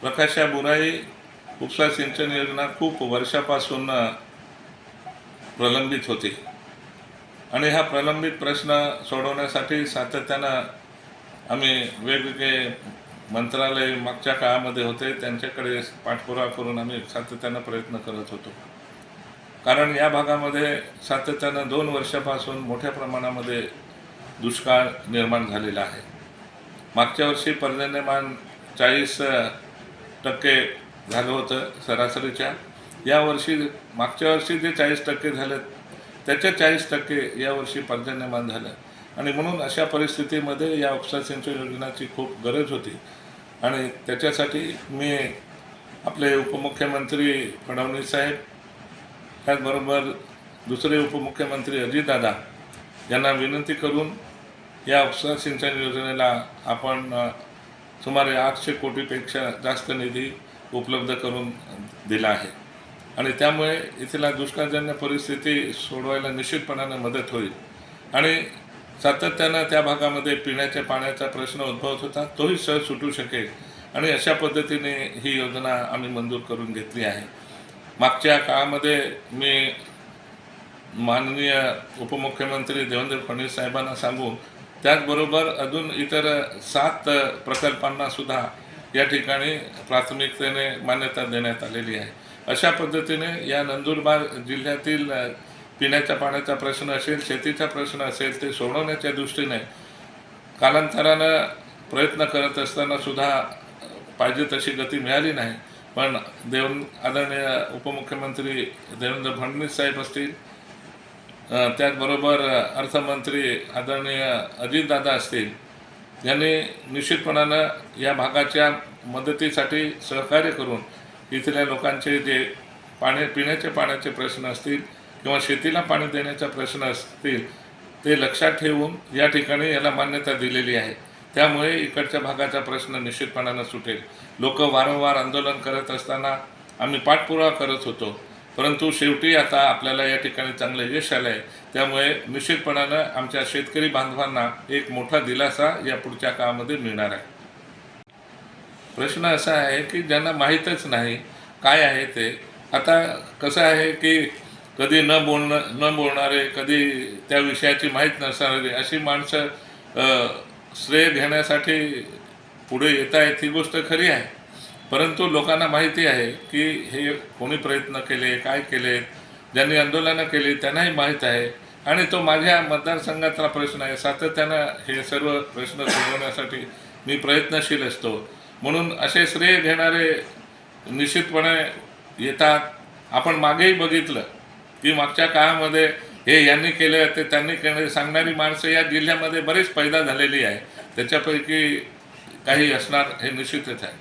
प्रकाशा बुराई उपसा सिंचन योजना खूप वर्षापासून प्रलंबित होती आणि हा प्रलंबित प्रश्न सोडवण्यासाठी सातत्यानं आम्ही वेगवेगळे मंत्रालय मागच्या काळामध्ये होते त्यांच्याकडे पाठपुरावा करून आम्ही सातत्यानं प्रयत्न करत होतो. कारण या भागामध्ये सातत्यानं 2 वर्षापासून मोठ्या प्रमाणामध्ये दुष्काळ निर्माण झालेला आहे. मागच्या वर्षी पर्जन्यमान 40% झालं होतं सरासरीच्या. यावर्षी मागच्या वर्षी जे 40% झाले त्याच्या 40% यावर्षी पर्जन्यमान झालं आणि म्हणून अशा परिस्थितीमध्ये या उपसा सिंचन योजनेची खूप गरज होती आणि त्याच्यासाठी मी आपले उपमुख्यमंत्री फडणवीस साहेब, त्याचबरोबर दुसरे उपमुख्यमंत्री अजितदादा यांना विनंती करून या उपसा सिंचन योजनेला आपण सुमारे 800 कोटीपेक्षा जास्त निधी उपलब्ध करून दिला आहे आणि त्यामुळे इथला दुष्काळजन्य परिस्थिती सोडवायला निश्चितपणाने मदत होईल आणि सातत्यानं त्या भागामध्ये पिण्याच्या पाण्याचा प्रश्न उद्भवत होता, तोही सहज सुटू शकेल आणि अशा पद्धतीने ही योजना आम्ही मंजूर करून घेतली आहे. मागच्या काळामध्ये मी माननीय उपमुख्यमंत्री देवेंद्र फडणवीस साहेबांना सांगून त्याचबरोबर अजून इतर 7 प्रकल्पांना सुद्धा या ठिकाणी प्राथमिकतेने मान्यता देण्यात आलेली आहे. अशा पद्धतीने या नंदुरबार जिल्ह्यातील पिण्याच्या पाण्याचा प्रश्न असेल, शेतीचा प्रश्न असेल, ते सोडवण्याच्या दृष्टीने कालांतरानं प्रयत्न करत असताना सुद्धा पाहिजे तशी गती मिळाली नाही. पण आदरणीय उपमुख्यमंत्री देवेंद्र फडणवीस साहेब असतील, त्याचबरोबर अर्थमंत्री आदरणीय अजितदादा असतील, यांनी निश्चितपणानं या भागाच्या मदतीसाठी सहकार्य करून इथल्या लोकांचे जे पिण्याच्या पाण्याचे प्रश्न असतील किंवा शेतीला पाणी देण्याचा प्रश्न असतील ते लक्षात ठेवून या ठिकाणी याला मान्यता दिलेली आहे. त्यामुळे इकडच्या भागाचा प्रश्न निश्चितपणानं सुटेल. लोक वारंवार आंदोलन करत असताना आम्ही पाठपुरावा करत होतो, परंतु शेवटी आता आपल्याला या ठिकाणी चांगलं यश आलं आहे. त्यामुळे निश्चितपणानं आमच्या शेतकरी बांधवांना एक मोठा दिलासा या पुढच्या काळामध्ये मिळणार आहे. प्रश्न असा आहे की ज्यांना माहीतच नाही काय आहे ते. आता कसं आहे की कधी न बोलणारे, कधी त्या विषयाची माहीत नसणारे अशी माणसं श्रेय घेण्यासाठी पुढे येत आहेत, ही गोष्ट खरी आहे. परंतु लोकांना माहिती आहे की हे कोणी प्रयत्न केले, काय केले, ज्यांनी आंदोलनं केली त्यांनाही माहीत आहे आणि तो माझ्या मतदारसंघातला प्रश्न आहे. सातत्यानं हे सर्व प्रश्न सोडवण्यासाठी मी प्रयत्नशील असतो. म्हणून असे श्रेय घेणारे निश्चितपणे येतात. आपण मागेही बघितलं की मागच्या काळामध्ये हे यांनी केलं, ते त्यांनी केलं सांगणारी माणसं या जिल्ह्यामध्ये बरेच पैदा झालेली आहे. त्याच्यापैकी काही असणार हे निश्चितच आहे.